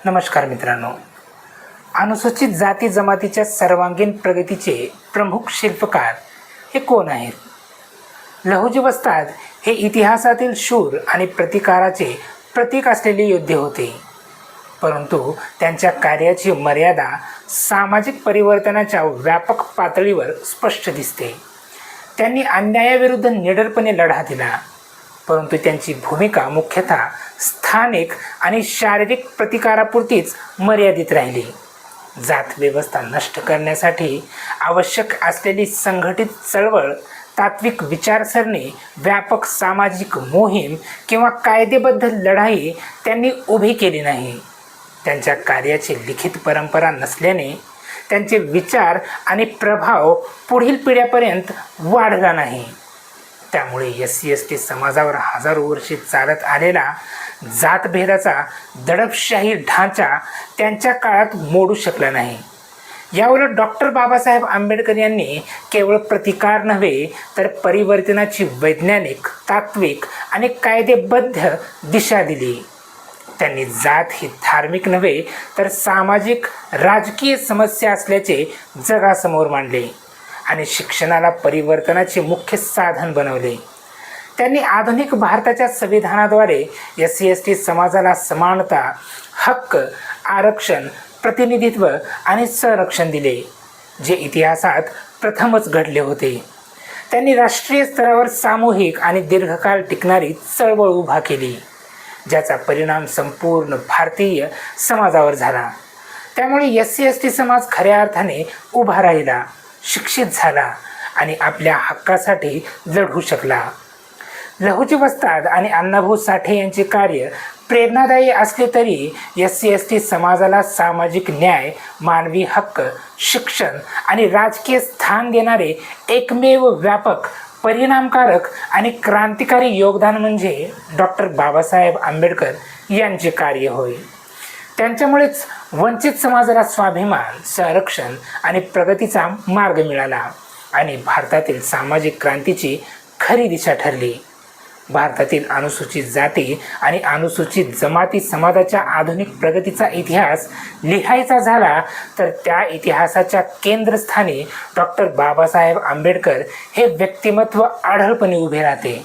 नमस्कार मित्रांनो. अनुसूचित जाती जमातीच्या सर्वांगीण प्रगतीचे प्रमुख शिल्पकार हे कोण आहेत? लहुजी वस्ताद हे इतिहासातील शूर आणि प्रतिकाराचे प्रतीक असलेले योद्धे होते. परंतु त्यांच्या कार्याची मर्यादा सामाजिक परिवर्तनाच्या व्यापक पातळीवर स्पष्ट दिसते. त्यांनी अन्यायाविरुद्ध निडरपणे लढा दिला, परंतु त्यांची भूमिका मुख्यतः स्थानिक आणि शारीरिक प्रतिकारापुरतीच मर्यादित राहिली. जात व्यवस्था नष्ट करण्यासाठी आवश्यक असलेली संघटित चळवळ, तात्विक विचारसरणी, व्यापक सामाजिक मोहीम किंवा कायदेबद्ध लढाई त्यांनी उभी केली नाही. त्यांच्या कार्याची लिखित परंपरा नसल्याने त्यांचे विचार आणि प्रभाव पुढील पिढ्यापर्यंत वाढला नाही. त्यामुळे SC/ST समाजावर हजारो वर्षे चालत आलेला जातभेदाचा दडपशाही ढांचा त्यांच्या काळात मोडू शकला नाही. याउलट डॉक्टर बाबासाहेब आंबेडकर यांनी केवळ प्रतिकार नव्हे तर परिवर्तनाची वैज्ञानिक, तात्विक आणि कायदेबद्ध दिशा दिली. त्यांनी जात ही धार्मिक नव्हे तर सामाजिक, राजकीय समस्या असल्याचे जगासमोर मांडले आणि शिक्षणाला परिवर्तनाचे मुख्य साधन बनवले. त्यांनी आधुनिक भारताच्या संविधानाद्वारे SC/ST समाजाला समानता, हक्क, आरक्षण, प्रतिनिधित्व आणि संरक्षण दिले, जे इतिहासात प्रथमच घडले होते. त्यांनी राष्ट्रीय स्तरावर सामूहिक आणि दीर्घकाळ टिकणारी चळवळ उभा केली, ज्याचा परिणाम संपूर्ण भारतीय समाजावर झाला. त्यामुळे SC/ST समाज खऱ्या अर्थाने उभा राहिला, शिक्षित झाला आणि आपल्या हक्कासाठी लढू शकला. लहुजी वस्ताद आणि अण्णाभाऊ साठे यांचे कार्य प्रेरणादायी असले तरी SC/ST समाजाला सामाजिक न्याय, मानवी हक्क, शिक्षण आणि राजकीय स्थान देणारे एकमेव व्यापक, परिणामकारक आणि क्रांतिकारी योगदान म्हणजे डॉक्टर बाबासाहेब आंबेडकर यांचे कार्य होय. त्यांच्यामुळेच वंचित समाजाला स्वाभिमान, संरक्षण आणि प्रगतीचा मार्ग मिळाला आणि भारतातील सामाजिक क्रांतीची खरी दिशा ठरली. भारतातील अनुसूचित जाती आणि अनुसूचित जमाती समाजाच्या आधुनिक प्रगतीचा इतिहास लिहायचा झाला तर त्या इतिहासाच्या केंद्रस्थानी डॉक्टर बाबासाहेब आंबेडकर हे व्यक्तिमत्व आढळपणे उभे राहते.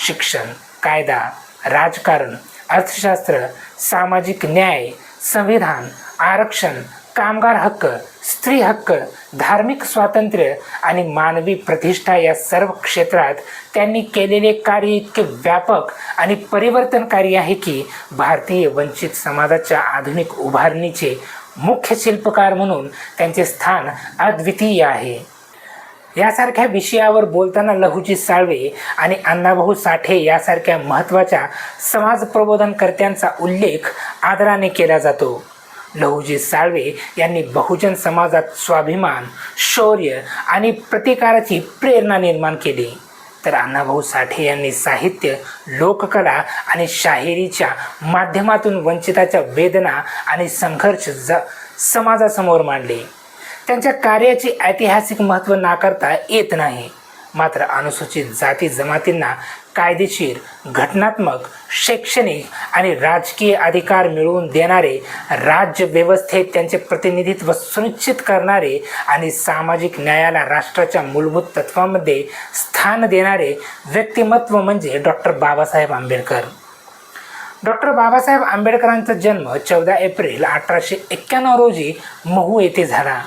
शिक्षण, कायदा, राजकारण, अर्थशास्त्र, सामाजिक न्याय, संविधान, आरक्षण, कामगार हक्क, स्त्री हक्क, धार्मिक स्वातंत्र्य आणि मानवी प्रतिष्ठा या सर्व क्षेत्रात त्यांनी केलेले कार्य इतके व्यापक आणि परिवर्तनकारी आहे की भारतीय वंचित समाजाच्या आधुनिक उभारणीचे मुख्य शिल्पकार म्हणून त्यांचे स्थान अद्वितीय आहे. यासारख्या विषयावर बोलताना लहुजी साळवे आणि अण्णाभाऊ साठे यासारख्या महत्त्वाच्या समाज प्रबोधनकर्त्यांचा उल्लेख आदराने केला जातो. लहुजी साळवे यांनी बहुजन समाजात स्वाभिमान, शौर्य आणि प्रतिकाराची प्रेरणा निर्माण केली, तर अण्णाभाऊ साठे यांनी साहित्य, लोककला आणि शाहिरीच्या माध्यमातून वंचिताच्या वेदना आणि संघर्ष समाजासमोर मांडले. त्यांच्या कार्याचे ऐतिहासिक महत्त्व नाकारता येत नाही, मात्र अनुसूचित जाती जमातींना कायदेशीर, घटनात्मक, शैक्षणिक आणि राजकीय अधिकार मिळवून देणारे, राज्यव्यवस्थेत त्यांचे प्रतिनिधित्व सुनिश्चित करणारे आणि सामाजिक न्यायाला राष्ट्राच्या मूलभूत तत्वांमध्ये स्थान देणारे व्यक्तिमत्व म्हणजे डॉक्टर बाबासाहेब आंबेडकर. डॉक्टर बाबासाहेब आंबेडकरांचा जन्म 14 एप्रिल 1891 रोजी महू येथे झाला.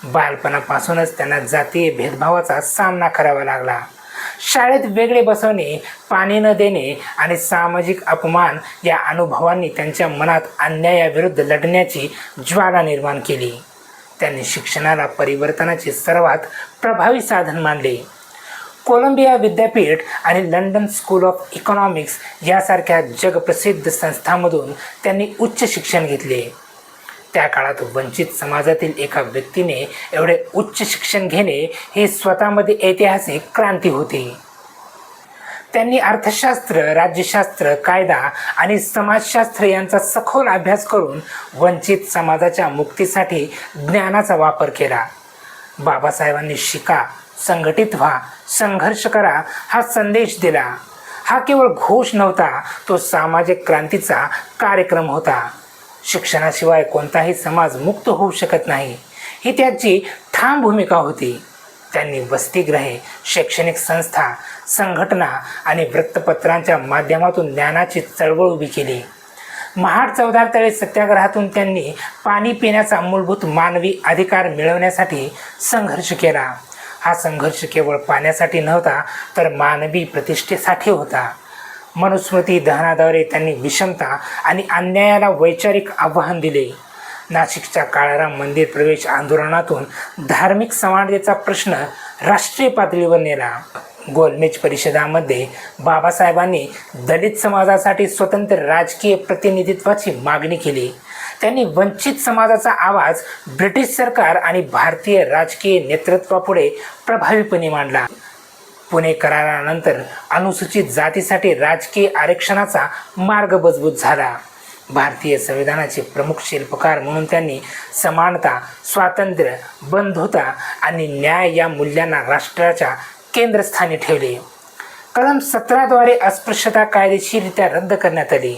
बालपणापासूनच त्यांना जातीय भेदभावाचा सामना करावा लागला. शाळेत वेगळे बसवणे, पाणी न देणे आणि सामाजिक अपमान या अनुभवांनी त्यांच्या मनात अन्यायाविरुद्ध लढण्याची ज्वाला निर्माण केली. त्यांनी शिक्षणाला परिवर्तनाचे सर्वात प्रभावी साधन मानले. कोलंबिया विद्यापीठ आणि लंडन स्कूल ऑफ इकॉनॉमिक्स यासारख्या जगप्रसिद्ध संस्थांमधून त्यांनी उच्च शिक्षण घेतले. त्या काळात वंचित समाजातील एका व्यक्तीने एवढे उच्च शिक्षण घेणे ही स्वतःमध्ये ऐतिहासिक क्रांती होती. त्यांनी अर्थशास्त्र, राज्यशास्त्र, कायदा आणि समाजशास्त्र यांचा सखोल अभ्यास करून वंचित समाजाच्या मुक्तीसाठी ज्ञानाचा वापर केला. बाबासाहेबांनी शिका, संघटित व्हा, संघर्ष करा हा संदेश दिला. हा केवळ घोष नव्हता, तो सामाजिक क्रांतीचा कार्यक्रम होता. शिक्षणाशिवाय कोणताही समाज मुक्त होऊ शकत नाही, ही त्याची ठाम भूमिका होती. त्यांनी वसतिगृहे, शैक्षणिक संस्था, संघटना आणि वृत्तपत्रांच्या माध्यमातून ज्ञानाची चळवळ उभी केली. महाड 14 तळे सत्याग्रहातून त्यांनी पाणी पिण्याचा मूलभूत मानवी अधिकार मिळवण्यासाठी संघर्ष केला. हा संघर्ष केवळ पाण्यासाठी नव्हता, तर मानवी प्रतिष्ठेसाठी होता. मनुस्मृती दहनाद्वारे त्यांनी विषमता आणि अन्यायाला वैचारिक आव्हान दिले. नाशिकच्या काळाराम मंदिर प्रवेश आंदोलनातून धार्मिक समानतेचा प्रश्न राष्ट्रीय पातळीवर नेला. गोलमेज परिषदामध्ये बाबासाहेबांनी दलित समाजासाठी स्वतंत्र राजकीय प्रतिनिधित्वाची मागणी केली. त्यांनी वंचित समाजाचा आवाज ब्रिटिश सरकार आणि भारतीय राजकीय नेतृत्वापुढे प्रभावीपणे मांडला. पुणे करारानंतर अनुसूचित जातीसाठी राजकीय आरक्षणाचा मार्ग मजबूत झाला. भारतीय संविधानाचे प्रमुख शिल्पकार म्हणून त्यांनी समानता, स्वातंत्र्य, बंधुता आणि न्याय या मूल्यांना राष्ट्राच्या केंद्रस्थानी ठेवले. कलम 17 द्वारे अस्पृश्यता कायदेशीररित्या रद्द करण्यात आली.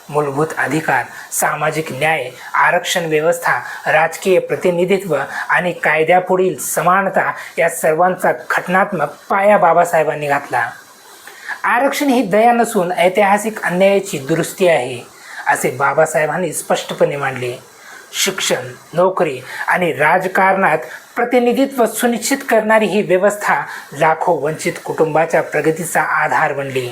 मूलभूत अधिकार, सामाजिक न्याय, आरक्षण व्यवस्था, राजकीय प्रतिनिधित्व आणि कायद्यापुढील समानता या सर्वांचा घटनात्मक पाया बाबासाहेबांनी घातला. आरक्षण ही दया नसून ऐतिहासिक अन्यायाची दुरुस्ती आहे, असे बाबासाहेबांनी स्पष्टपणे मांडले. शिक्षण, नोकरी आणि राजकारणात प्रतिनिधित्व सुनिश्चित करणारी ही व्यवस्था लाखो वंचित कुटुंबाच्या प्रगतीचा आधार बनली.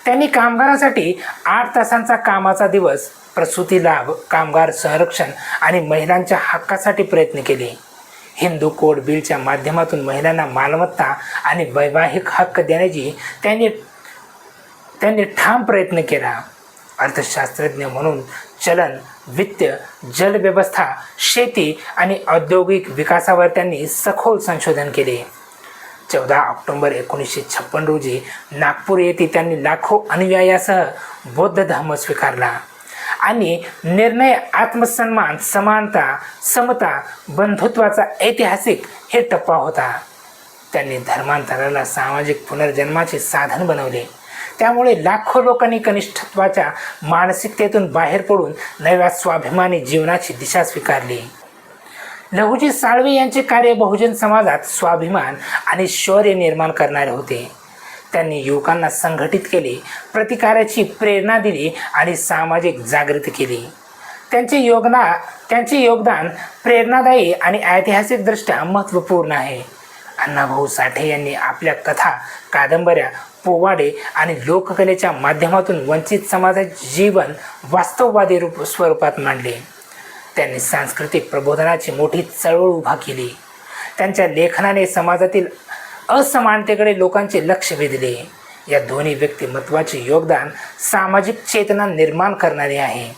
त्यांनी कामगारांसाठी 8 तासांचा कामाचा दिवस, प्रसूती लाभ, कामगार संरक्षण आणि महिलांच्या हक्कासाठी प्रयत्न केले. हिंदू कोड बिलच्या माध्यमातून महिलांना मालमत्ता आणि वैवाहिक हक्क देण्याची त्यांनी ठाम प्रयत्न केला. अर्थशास्त्रज्ञ म्हणून चलन, वित्त, जलव्यवस्था, शेती आणि औद्योगिक विकासावर त्यांनी सखोल संशोधन केले. 14 ऑक्टोबर 1956 रोजी नागपूर येथे त्यांनी लाखो अनुयायासह बौद्ध धर्म स्वीकारला आणि निर्णय आत्मसन्मान, समानता, समता, बंधुत्वाचा ऐतिहासिक हे टप्पा होता. त्यांनी धर्मांतराला सामाजिक पुनर्जन्माचे साधन बनवले. त्यामुळे लाखो लोकांनी कनिष्ठत्वाच्या मानसिकतेतून बाहेर पडून नव्या स्वाभिमानी जीवनाची दिशा स्वीकारली. लहुजी साळवे यांचे कार्य बहुजन समाजात स्वाभिमान आणि शौर्य निर्माण करणारे होते. त्यांनी युवकांना संघटित केले, प्रतिकाराची प्रेरणा दिली आणि सामाजिक जागृती केली. त्यांचे योगदान प्रेरणादायी आणि ऐतिहासिकदृष्ट्या महत्त्वपूर्ण आहे. अण्णाभाऊ साठे यांनी आपल्या कथा, कादंबऱ्या, पोवाडे आणि लोककलेच्या माध्यमातून वंचित समाजाचे जीवन वास्तववादी स्वरूपात मांडले. त्यांनी सांस्कृतिक प्रबोधनाची मोठी चळवळ उभा केली. त्यांच्या लेखनाने समाजातील असमानतेकडे लोकांचे लक्ष वेधले. या दोन्ही व्यक्तिमत्वाचे योगदान सामाजिक चेतना निर्माण करणारे आहे.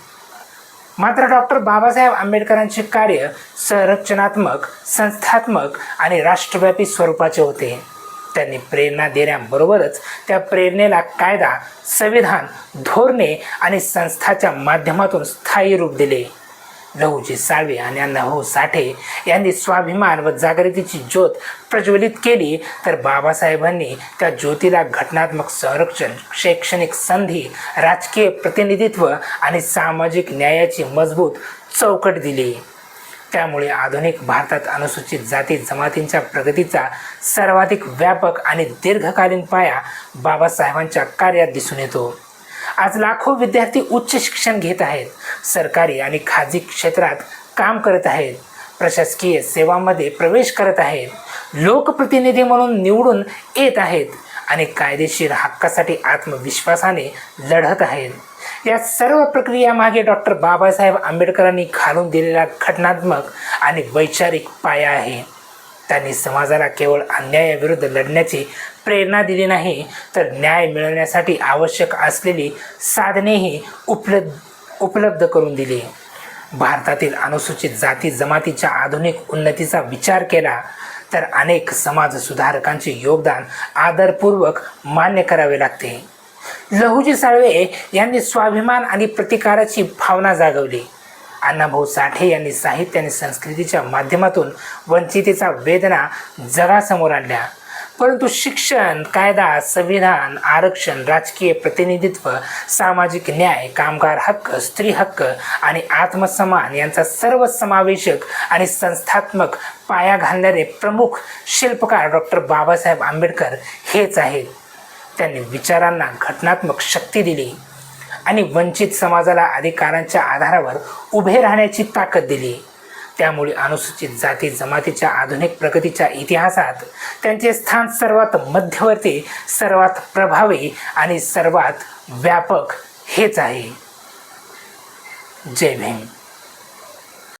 मात्र डॉक्टर बाबासाहेब आंबेडकरांचे कार्य संरचनात्मक, संस्थात्मक आणि राष्ट्रव्यापी स्वरूपाचे होते. त्यांनी प्रेरणा देण्याबरोबरच त्या प्रेरणेला कायदा, संविधान, धोरणे आणि संस्थाच्या माध्यमातून स्थायी रूप दिले. लहुजी साळवे आणि अण्णाभाऊ साठे यांनी स्वाभिमान व जागृतीची ज्योत प्रज्वलित केली, तर बाबासाहेबांनी त्या ज्योतीला घटनात्मक संरक्षण, शैक्षणिक संधी, राजकीय प्रतिनिधित्व आणि सामाजिक न्यायाची मजबूत चौकट दिली. त्यामुळे आधुनिक भारतात अनुसूचित जाती जमातींच्या प्रगतीचा सर्वाधिक व्यापक आणि दीर्घकालीन पाया बाबासाहेबांच्या कार्यात दिसून येतो. आज लाखो विद्यार्थी उच्च शिक्षण घेत आहेत, सरकारी आणि खाजगी क्षेत्रात काम करत आहेत, प्रशासकीय सेवांमध्ये प्रवेश करत आहेत, लोकप्रतिनिधी म्हणून निवडून येत आहेत आणि कायदेशीर हक्कासाठी आत्मविश्वासाने लढत आहेत. या सर्व प्रक्रियामागे डॉक्टर बाबासाहेब आंबेडकरांनी घालून दिलेला घटनात्मक आणि वैचारिक पाया आहे. त्यांनी समाजाला केवळ अन्यायाविरुद्ध लढण्याची प्रेरणा दिली नाही, तर न्याय मिळवण्यासाठी आवश्यक असलेली साधनेही उपलब्ध करून दिली. भारतातील अनुसूचित जाती जमातीच्या आधुनिक उन्नतीचा विचार केला तर अनेक समाजसुधारकांचे योगदान आदरपूर्वक मान्य करावे लागते. लहुजी साळवे यांनी स्वाभिमान आणि प्रतिकाराची भावना जागवली. अण्णाभाऊ साठे यांनी साहित्य आणि संस्कृतीच्या माध्यमातून वंचितेचा वेदना जगासमोर आणल्या. परंतु शिक्षण, कायदा, संविधान, आरक्षण, राजकीय प्रतिनिधित्व, सामाजिक न्याय, कामगार हक्क, स्त्री हक्क आणि आत्मसन्मान यांचा सर्वसमावेशक आणि संस्थात्मक पाया घालणारे प्रमुख शिल्पकार डॉक्टर बाबासाहेब आंबेडकर हेच आहेत. त्यांनी विचारांना घटनात्मक शक्ती दिली आणि वंचित समाजाला अधिकारांच्या आधारावर उभे राहण्याची ताकद दिली. त्यामुळे अनुसूचित जाती जमातीच्या आधुनिक प्रगतीच्या इतिहासात त्यांचे स्थान सर्वात मध्यवर्ती, सर्वात प्रभावी आणि सर्वात व्यापक हेच आहे. जय भीम.